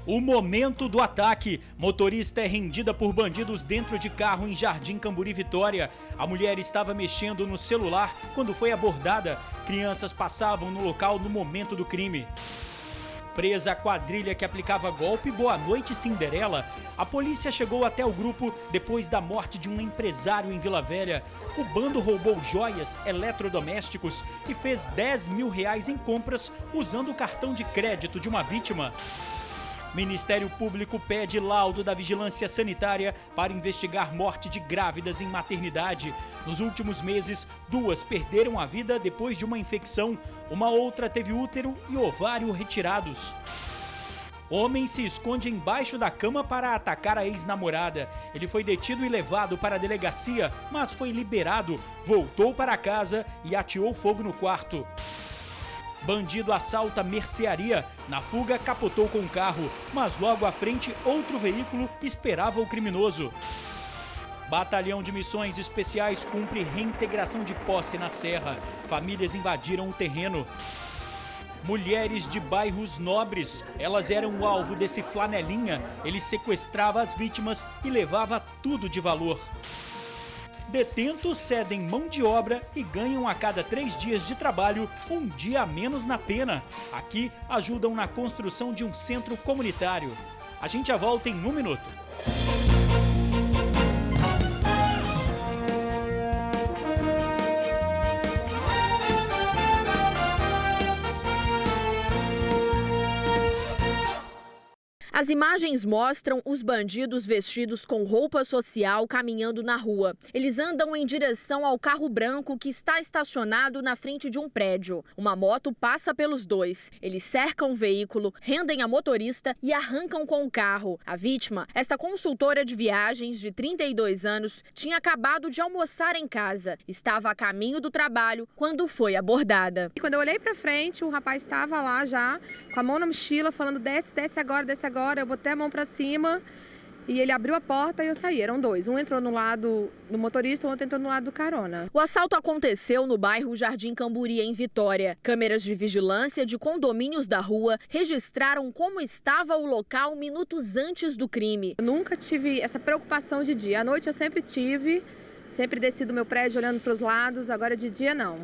O momento do ataque. Motorista é rendida por bandidos dentro de carro em Jardim Camburi, Vitória. A mulher estava mexendo no celular quando foi abordada. Crianças passavam no local no momento do crime. Presa a quadrilha que aplicava golpe Boa Noite Cinderela, a polícia chegou até o grupo depois da morte de um empresário em Vila Velha. O bando roubou joias, eletrodomésticos e fez R$10 mil em compras usando o cartão de crédito de uma vítima. Ministério Público pede laudo da Vigilância Sanitária para investigar morte de grávidas em maternidade. Nos últimos meses, 2 perderam a vida depois de uma infecção. Uma outra teve útero e ovário retirados. Homem se esconde embaixo da cama para atacar a ex-namorada. Ele foi detido e levado para a delegacia, mas foi liberado. Voltou para casa e ateou fogo no quarto. Bandido assalta mercearia. Na fuga, capotou com o carro, mas logo à frente outro veículo esperava o criminoso. Batalhão de Missões Especiais cumpre reintegração de posse na Serra. Famílias invadiram o terreno. Mulheres de bairros nobres. Elas eram o alvo desse flanelinha. Ele sequestrava as vítimas e levava tudo de valor. Detentos cedem mão de obra e ganham a cada 3 dias de trabalho um dia a menos na pena. Aqui ajudam na construção de um centro comunitário. A gente já volta em 1 minuto. As imagens mostram os bandidos vestidos com roupa social caminhando na rua. Eles andam em direção ao carro branco que está estacionado na frente de um prédio. Uma moto passa pelos dois. Eles cercam o veículo, rendem a motorista e arrancam com o carro. A vítima, esta consultora de viagens de 32 anos, tinha acabado de almoçar em casa. Estava a caminho do trabalho quando foi abordada. Quando eu olhei para frente, o rapaz estava lá já com a mão na mochila falando desce, desce agora, desce agora. Eu botei a mão para cima e ele abriu a porta e eu saí. Eram 2. Um entrou no lado do motorista, o outro entrou no lado do carona. O assalto aconteceu no bairro Jardim Camburi, em Vitória. Câmeras de vigilância de condomínios da rua registraram como estava o local minutos antes do crime. Eu nunca tive essa preocupação de dia. À noite eu sempre tive, sempre desci do meu prédio olhando para os lados, agora de dia não.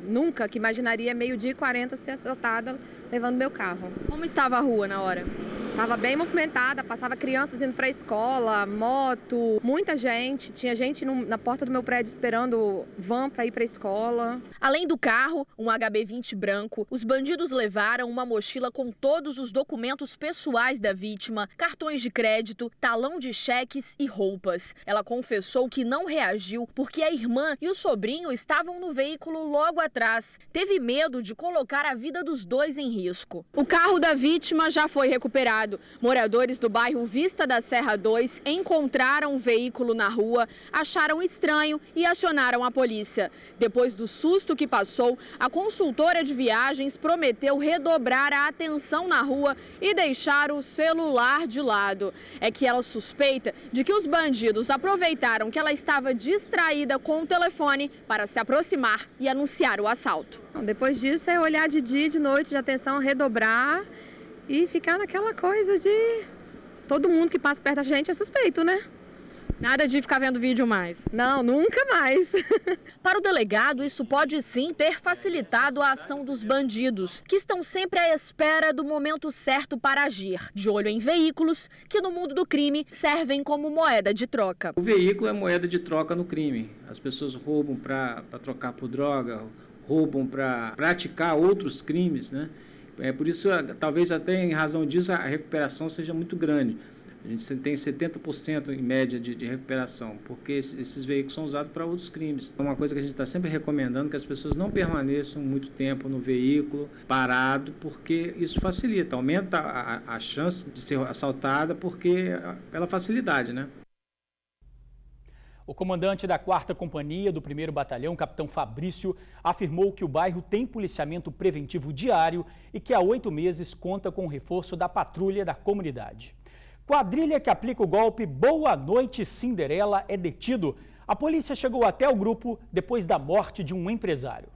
Nunca que imaginaria 12h40 ser assaltada levando meu carro. Como estava a rua na hora? Estava bem movimentada, passava crianças indo para a escola, moto, muita gente. Tinha gente na porta do meu prédio esperando van para ir para a escola. Além do carro, um HB20 branco, os bandidos levaram uma mochila com todos os documentos pessoais da vítima, cartões de crédito, talão de cheques e roupas. Ela confessou que não reagiu porque a irmã e o sobrinho estavam no veículo logo atrás. Teve medo de colocar a vida dos dois em risco. O carro da vítima já foi recuperado. Moradores do bairro Vista da Serra 2 encontraram o veículo na rua, acharam estranho e acionaram a polícia. Depois do susto que passou, a consultora de viagens prometeu redobrar a atenção na rua e deixar o celular de lado. É que ela suspeita de que os bandidos aproveitaram que ela estava distraída com o telefone para se aproximar e anunciar o assalto. Depois disso é olhar de dia e de noite, de atenção redobrar. E ficar naquela coisa de todo mundo que passa perto da gente é suspeito, né? Nada de ficar vendo vídeo mais. Não, nunca mais. Para o delegado, isso pode sim ter facilitado a ação dos bandidos, que estão sempre à espera do momento certo para agir, de olho em veículos que no mundo do crime servem como moeda de troca. O veículo é moeda de troca no crime. As pessoas roubam para trocar por droga, roubam para praticar outros crimes, né? É por isso, talvez até em razão disso, a recuperação seja muito grande. A gente tem 70% em média de recuperação, porque esses veículos são usados para outros crimes. É uma coisa que a gente está sempre recomendando, que as pessoas não permaneçam muito tempo no veículo parado, porque isso facilita, aumenta a chance de ser assaltada, porque pela facilidade, né? O comandante da 4ª Companhia do 1º Batalhão, capitão Fabrício, afirmou que o bairro tem policiamento preventivo diário e que há 8 meses conta com o reforço da patrulha da comunidade. Quadrilha que aplica o golpe Boa Noite Cinderela é detido. A polícia chegou até o grupo depois da morte de um empresário.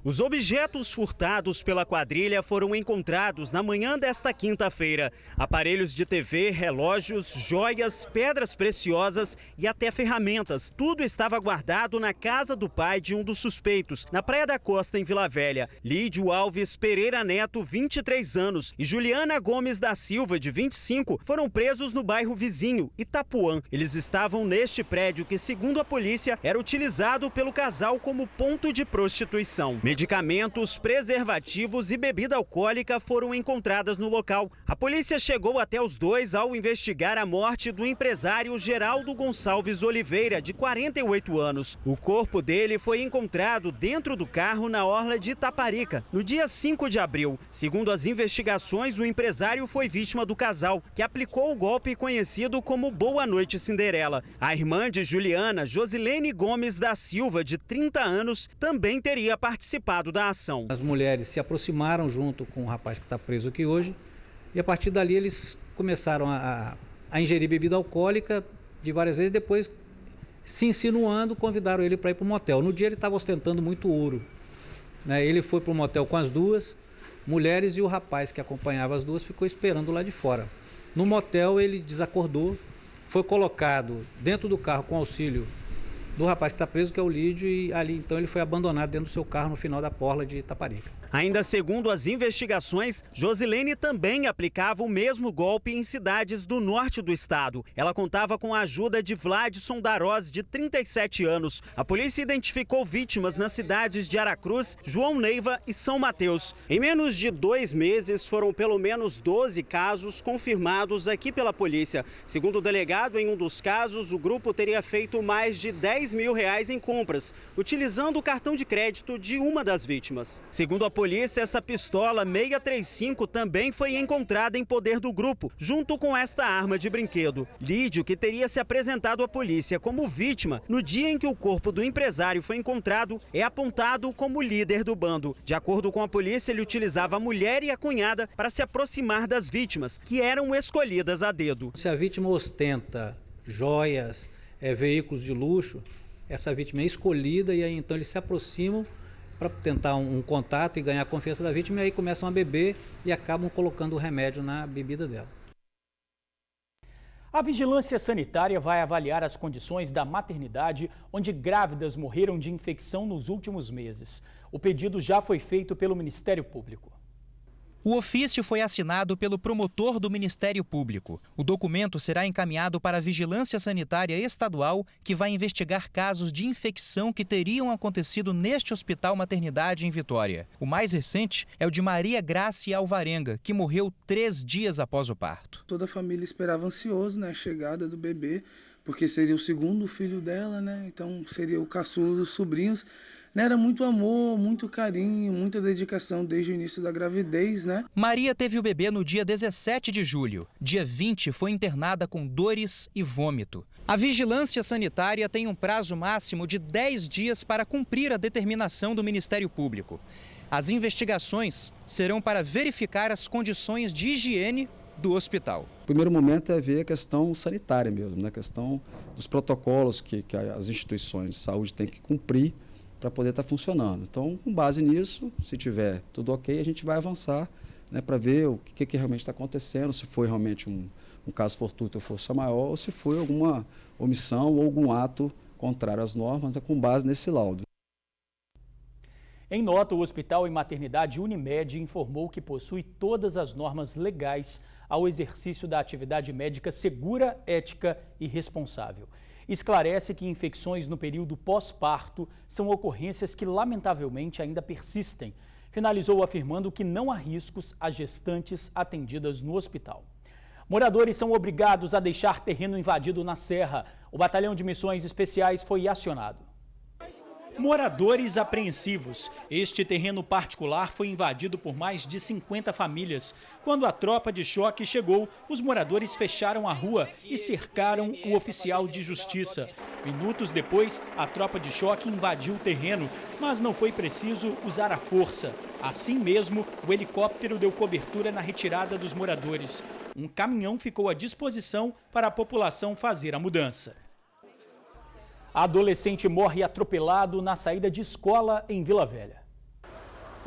Os objetos furtados pela quadrilha foram encontrados na manhã desta quinta-feira. Aparelhos de TV, relógios, joias, pedras preciosas e até ferramentas. Tudo estava guardado na casa do pai de um dos suspeitos, na Praia da Costa, em Vila Velha. Lídio Alves Pereira Neto, 23 anos, e Juliana Gomes da Silva, de 25, foram presos no bairro vizinho, Itapuã. Eles estavam neste prédio que, segundo a polícia, era utilizado pelo casal como ponto de prostituição. Medicamentos, preservativos e bebida alcoólica foram encontradas no local. A polícia chegou até os dois ao investigar a morte do empresário Geraldo Gonçalves Oliveira, de 48 anos. O corpo dele foi encontrado dentro do carro na orla de Itaparica, no dia 5 de abril. Segundo as investigações, o empresário foi vítima do casal, que aplicou o golpe conhecido como Boa Noite Cinderela. A irmã de Juliana, Josilene Gomes da Silva, de 30 anos, também teria participado da ação. As mulheres se aproximaram junto com o rapaz que está preso aqui hoje e a partir dali eles começaram a ingerir bebida alcoólica de várias vezes, depois se insinuando, convidaram ele para ir para o motel. No dia ele estava ostentando muito ouro, né? Ele foi para o motel com as duas mulheres e o rapaz que acompanhava as duas ficou esperando lá de fora. No motel ele desacordou, foi colocado dentro do carro com auxílio do rapaz que está preso, que é o Lídio, e ali então ele foi abandonado dentro do seu carro no final da orla de Itaparica. Ainda segundo as investigações, Josilene também aplicava o mesmo golpe em cidades do norte do estado. Ela contava com a ajuda de Vladson Darós, de 37 anos. A polícia identificou vítimas nas cidades de Aracruz, João Neiva e São Mateus. Em menos de 2 meses, foram pelo menos 12 casos confirmados aqui pela polícia. Segundo o delegado, em um dos casos, o grupo teria feito mais de R$10 mil em compras, utilizando o cartão de crédito de uma das vítimas. Segundo a polícia, essa pistola 635 também foi encontrada em poder do grupo, junto com esta arma de brinquedo. Lídio, que teria se apresentado à polícia como vítima no dia em que o corpo do empresário foi encontrado, é apontado como líder do bando. De acordo com a polícia, ele utilizava a mulher e a cunhada para se aproximar das vítimas, que eram escolhidas a dedo. Se a vítima ostenta joias, veículos de luxo, essa vítima é escolhida e aí então eles se aproximam para tentar um contato e ganhar a confiança da vítima, e aí começam a beber e acabam colocando o remédio na bebida dela. A Vigilância Sanitária vai avaliar as condições da maternidade onde grávidas morreram de infecção nos últimos meses. O pedido já foi feito pelo Ministério Público. O ofício foi assinado pelo promotor do Ministério Público. O documento será encaminhado para a Vigilância Sanitária Estadual, que vai investigar casos de infecção que teriam acontecido neste hospital maternidade em Vitória. O mais recente é o de Maria Graça Alvarenga, que morreu 3 dias após o parto. Toda a família esperava ansioso, né, a chegada do bebê, porque seria o segundo filho dela, né? Então seria o caçulo dos sobrinhos. Era muito amor, muito carinho, muita dedicação desde o início da gravidez, né? Maria teve o bebê no dia 17 de julho. Dia 20 foi internada com dores e vômito. A Vigilância Sanitária tem um prazo máximo de 10 dias para cumprir a determinação do Ministério Público. As investigações serão para verificar as condições de higiene do hospital. O primeiro momento é ver a questão sanitária mesmo, né? A questão dos protocolos que as instituições de saúde têm que cumprir para poder estar funcionando. Então, com base nisso, se tiver tudo ok, a gente vai avançar, né, para ver o que realmente está acontecendo, se foi realmente um caso fortuito ou força maior, ou se foi alguma omissão ou algum ato contrário às normas, né, com base nesse laudo. Em nota, o Hospital e Maternidade Unimed informou que possui todas as normas legais ao exercício da atividade médica segura, ética e responsável. Esclarece que infecções no período pós-parto são ocorrências que, lamentavelmente, ainda persistem. Finalizou afirmando que não há riscos às gestantes atendidas no hospital. Moradores são obrigados a deixar terreno invadido na Serra. O Batalhão de Missões Especiais foi acionado. Moradores apreensivos. Este terreno particular foi invadido por mais de 50 famílias. Quando a tropa de choque chegou, os moradores fecharam a rua e cercaram o oficial de justiça. Minutos depois, a tropa de choque invadiu o terreno, mas não foi preciso usar a força. Assim mesmo, o helicóptero deu cobertura na retirada dos moradores. Um caminhão ficou à disposição para a população fazer a mudança. Adolescente morre atropelado na saída de escola em Vila Velha.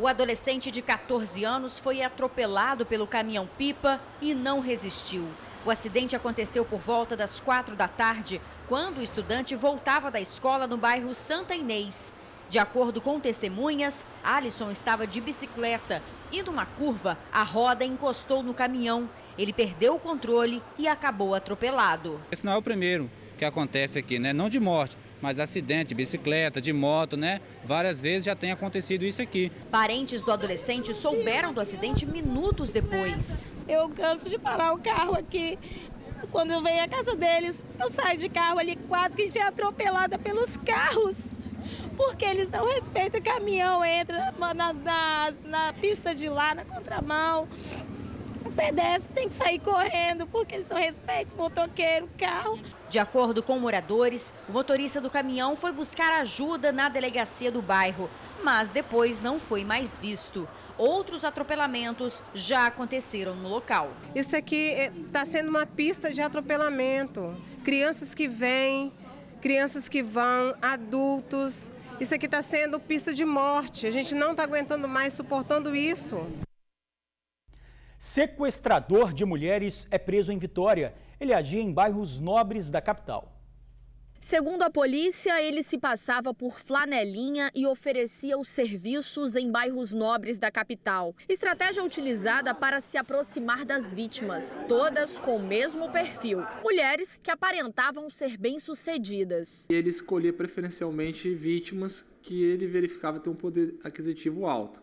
O adolescente de 14 anos foi atropelado pelo caminhão-pipa e não resistiu. O acidente aconteceu por volta das 4 da tarde, quando o estudante voltava da escola no bairro Santa Inês. De acordo com testemunhas, Alisson estava de bicicleta e, numa curva, a roda encostou no caminhão. Ele perdeu o controle e acabou atropelado. Esse não é o primeiro que acontece aqui, né? Não de morte, mas acidente de bicicleta, de moto, né? Várias vezes já tem acontecido isso aqui. Parentes do adolescente souberam do acidente minutos depois. Eu canso de parar o carro aqui. Quando eu venho à casa deles, eu saio de carro ali quase que já atropelada pelos carros. Porque eles não respeitam o caminhão, entra na pista de lá, na contramão. O pedestre tem que sair correndo porque eles não respeitam o motoqueiro, o carro. De acordo com moradores, o motorista do caminhão foi buscar ajuda na delegacia do bairro, mas depois não foi mais visto. Outros atropelamentos já aconteceram no local. Isso aqui está sendo uma pista de atropelamento. Crianças que vêm, crianças que vão, adultos. Isso aqui está sendo pista de morte. A gente não está aguentando mais, suportando isso. Sequestrador de mulheres é preso em Vitória. Ele agia em bairros nobres da capital. Segundo a polícia, ele se passava por flanelinha e oferecia os serviços em bairros nobres da capital. Estratégia utilizada para se aproximar das vítimas, todas com o mesmo perfil. Mulheres que aparentavam ser bem-sucedidas. Ele escolhia preferencialmente vítimas que ele verificava ter um poder aquisitivo alto.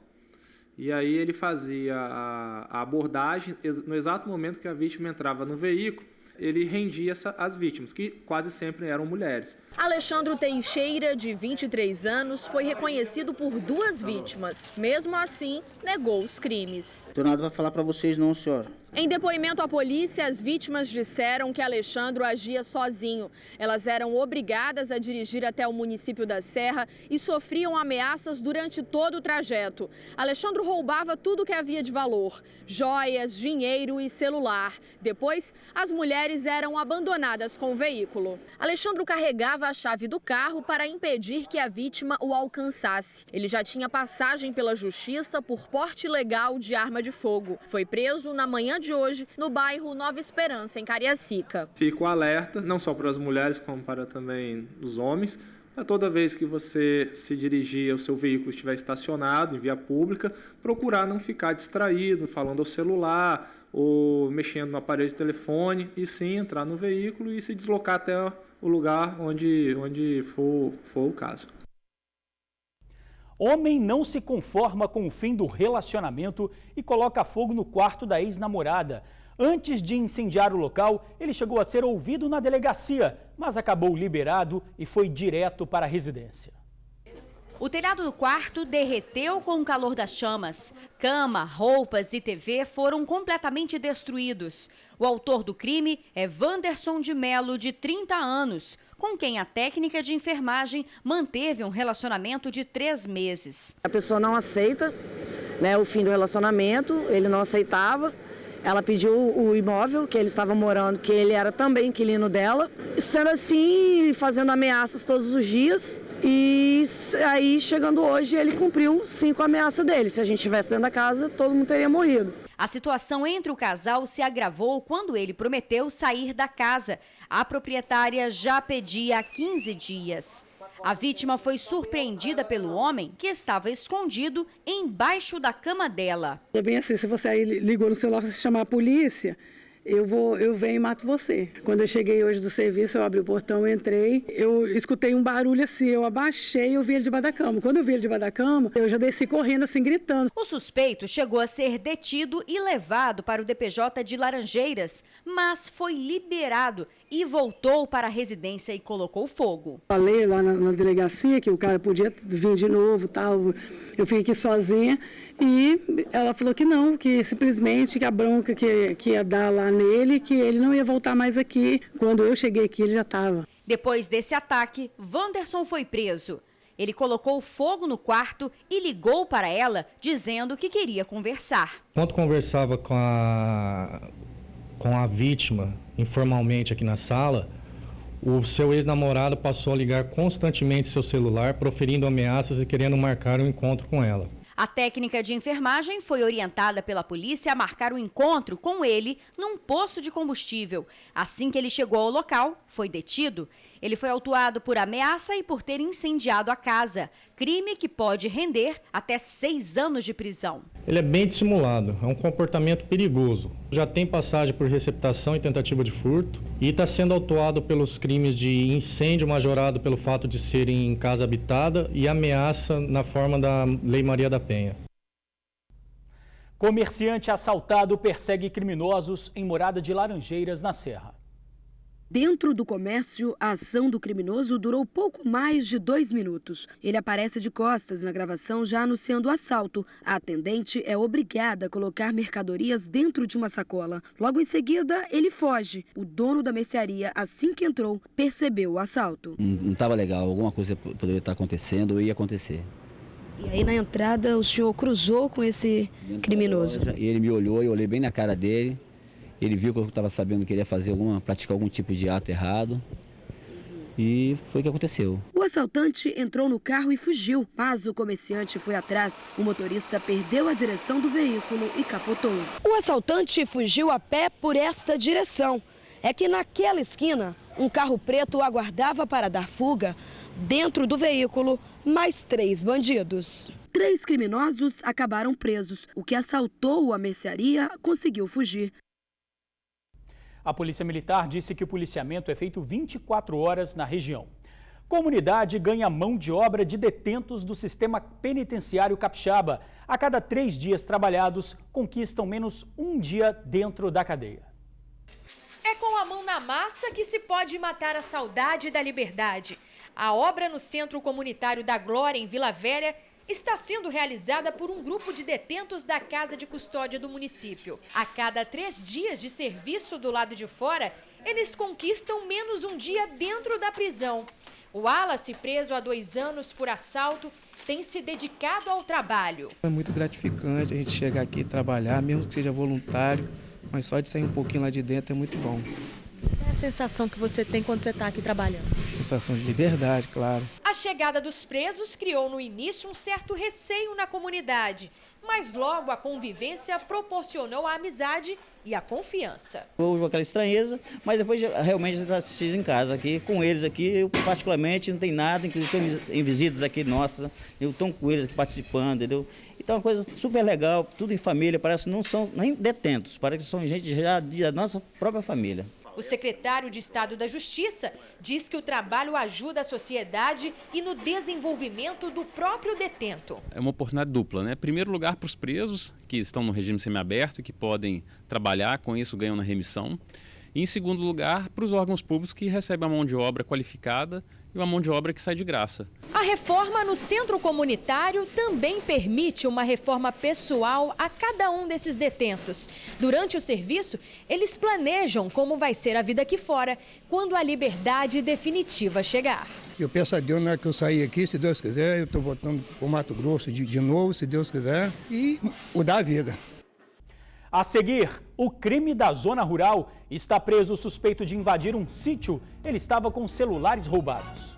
E aí ele fazia a abordagem no exato momento que a vítima entrava no veículo. Ele rendia as vítimas, que quase sempre eram mulheres. Alexandro Teixeira, de 23 anos, foi reconhecido por 2 vítimas. Mesmo assim, negou os crimes. Não tenho nada para falar para vocês não, senhora. Em depoimento à polícia, as vítimas disseram que Alexandro agia sozinho. Elas eram obrigadas a dirigir até o município da Serra e sofriam ameaças durante todo o trajeto. Alexandro roubava tudo que havia de valor: joias, dinheiro e celular. Depois, as mulheres eram abandonadas com o veículo. Alexandro carregava a chave do carro para impedir que a vítima o alcançasse. Ele já tinha passagem pela justiça por porte ilegal de arma de fogo. Foi preso na manhã de hoje no bairro Nova Esperança, em Cariacica. Fico alerta, não só para as mulheres, como para também os homens, para toda vez que você se dirigir ao seu veículo estiver estacionado em via pública, procurar não ficar distraído, falando ao celular ou mexendo no aparelho de telefone, e sim entrar no veículo e se deslocar até o lugar onde for o caso. Homem não se conforma com o fim do relacionamento e coloca fogo no quarto da ex-namorada. Antes de incendiar o local, ele chegou a ser ouvido na delegacia, mas acabou liberado e foi direto para a residência. O telhado do quarto derreteu com o calor das chamas. Cama, roupas e TV foram completamente destruídos. O autor do crime é Wanderson de Melo, de 30 anos, com quem a técnica de enfermagem manteve um relacionamento de 3 meses. A pessoa não aceita, né, o fim do relacionamento, ele não aceitava. Ela pediu o imóvel que ele estava morando, que ele era também inquilino dela. Sendo assim, fazendo ameaças todos os dias. E aí, chegando hoje, ele cumpriu 5 ameaças dele. Se a gente estivesse dentro da casa, todo mundo teria morrido. A situação entre o casal se agravou quando ele prometeu sair da casa. A proprietária já pedia há 15 dias. A vítima foi surpreendida pelo homem que estava escondido embaixo da cama dela. É bem assim, se você aí ligou no celular, se chamar a polícia, eu venho e mato você. Quando eu cheguei hoje do serviço, eu abri o portão, eu entrei, eu escutei um barulho assim, eu abaixei e eu vi ele debaixo da cama. Quando eu vi ele debaixo da cama, eu já desci correndo assim, gritando. O suspeito chegou a ser detido e levado para o DPJ de Laranjeiras, mas foi liberado e voltou para a residência e colocou fogo. Falei lá na delegacia que o cara podia vir de novo, tal. Eu fiquei aqui sozinha e ela falou que não, que simplesmente que a bronca que ia dar lá nele, que ele não ia voltar mais aqui. Quando eu cheguei aqui, ele já estava. Depois desse ataque, Wanderson foi preso. Ele colocou fogo no quarto e ligou para ela, dizendo que queria conversar. Enquanto conversava com a vítima informalmente aqui na sala, o seu ex-namorado passou a ligar constantemente seu celular, proferindo ameaças e querendo marcar um encontro com ela. A técnica de enfermagem foi orientada pela polícia a marcar um encontro com ele num posto de combustível. Assim que ele chegou ao local, foi detido. Ele foi autuado por ameaça e por ter incendiado a casa, crime que pode render até 6 anos de prisão. Ele é bem dissimulado, é um comportamento perigoso. Já tem passagem por receptação e tentativa de furto e está sendo autuado pelos crimes de incêndio majorado pelo fato de ser em casa habitada e ameaça na forma da Lei Maria da Penha. Comerciante assaltado persegue criminosos em morada de Laranjeiras, na Serra. Dentro do comércio, a ação do criminoso durou pouco mais de 2 minutos. Ele aparece de costas na gravação já anunciando o assalto. A atendente é obrigada a colocar mercadorias dentro de uma sacola. Logo em seguida, ele foge. O dono da mercearia, assim que entrou, percebeu o assalto. Não estava legal, alguma coisa poderia estar acontecendo ou ia acontecer. E aí na entrada o senhor cruzou com esse criminoso? Ele me olhou, eu olhei bem na cara dele. Ele viu que eu estava sabendo que ele ia praticar algum tipo de ato errado e foi o que aconteceu. O assaltante entrou no carro e fugiu, mas o comerciante foi atrás. O motorista perdeu a direção do veículo e capotou. O assaltante fugiu a pé por esta direção. É que naquela esquina, um carro preto aguardava para dar fuga. Dentro do veículo, mais 3 bandidos. 3 criminosos acabaram presos. O que assaltou a mercearia conseguiu fugir. A Polícia Militar disse que o policiamento é feito 24 horas na região. Comunidade ganha mão de obra de detentos do sistema penitenciário capixaba. A cada 3 dias trabalhados, conquistam menos 1 dia dentro da cadeia. É com a mão na massa que se pode matar a saudade da liberdade. A obra no Centro Comunitário da Glória, em Vila Velha, está sendo realizada por um grupo de detentos da Casa de Custódia do município. A cada 3 dias de serviço do lado de fora, eles conquistam menos 1 dia dentro da prisão. O Wallace, preso há 2 anos por assalto, tem se dedicado ao trabalho. É muito gratificante a gente chegar aqui e trabalhar, mesmo que seja voluntário, mas só de sair um pouquinho lá de dentro é muito bom. Qual é a sensação que você tem quando você está aqui trabalhando? Sensação de liberdade, claro. A chegada dos presos criou no início um certo receio na comunidade, mas logo a convivência proporcionou a amizade e a confiança. Houve aquela estranheza, mas depois realmente a gente está assistindo em casa aqui, com eles aqui, eu particularmente não tem nada, inclusive estou em visitas aqui nossas, eu estou com eles aqui participando, entendeu? Então é uma coisa super legal, tudo em família, parece que não são nem detentos, parece que são gente já da nossa própria família. O secretário de Estado da Justiça diz que o trabalho ajuda a sociedade e no desenvolvimento do próprio detento. É uma oportunidade dupla, né? Em primeiro lugar, para os presos que estão no regime semiaberto, que podem trabalhar, com isso ganham na remissão. E, em segundo lugar, para os órgãos públicos que recebem a mão de obra qualificada e uma mão de obra que sai de graça. A reforma no centro comunitário também permite uma reforma pessoal a cada um desses detentos. Durante o serviço, eles planejam como vai ser a vida aqui fora, quando a liberdade definitiva chegar. Eu peço a Deus, que eu sair aqui, se Deus quiser, eu estou voltando para o Mato Grosso de novo, se Deus quiser, e mudar a vida. A seguir, o crime da zona rural. Está preso o suspeito de invadir um sítio. Ele estava com celulares roubados.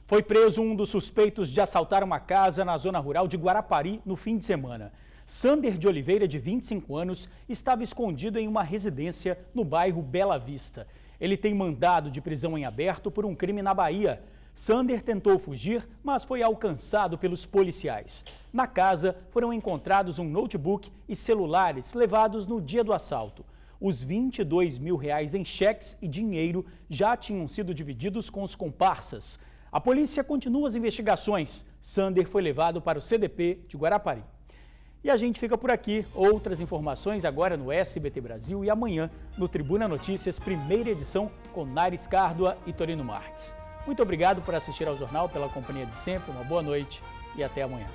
Foi preso um dos suspeitos de assaltar uma casa na zona rural de Guarapari no fim de semana. Sander de Oliveira, de 25 anos, estava escondido em uma residência no bairro Bela Vista. Ele tem mandado de prisão em aberto por um crime na Bahia. Sander tentou fugir, mas foi alcançado pelos policiais. Na casa foram encontrados um notebook e celulares levados no dia do assalto. Os R$22 mil em cheques e dinheiro já tinham sido divididos com os comparsas. A polícia continua as investigações. Sander foi levado para o CDP de Guarapari. E a gente fica por aqui. Outras informações agora no SBT Brasil e amanhã no Tribuna Notícias, primeira edição com Naires Cárdua e Torino Marques. Muito obrigado por assistir ao jornal, pela companhia de sempre, uma boa noite e até amanhã.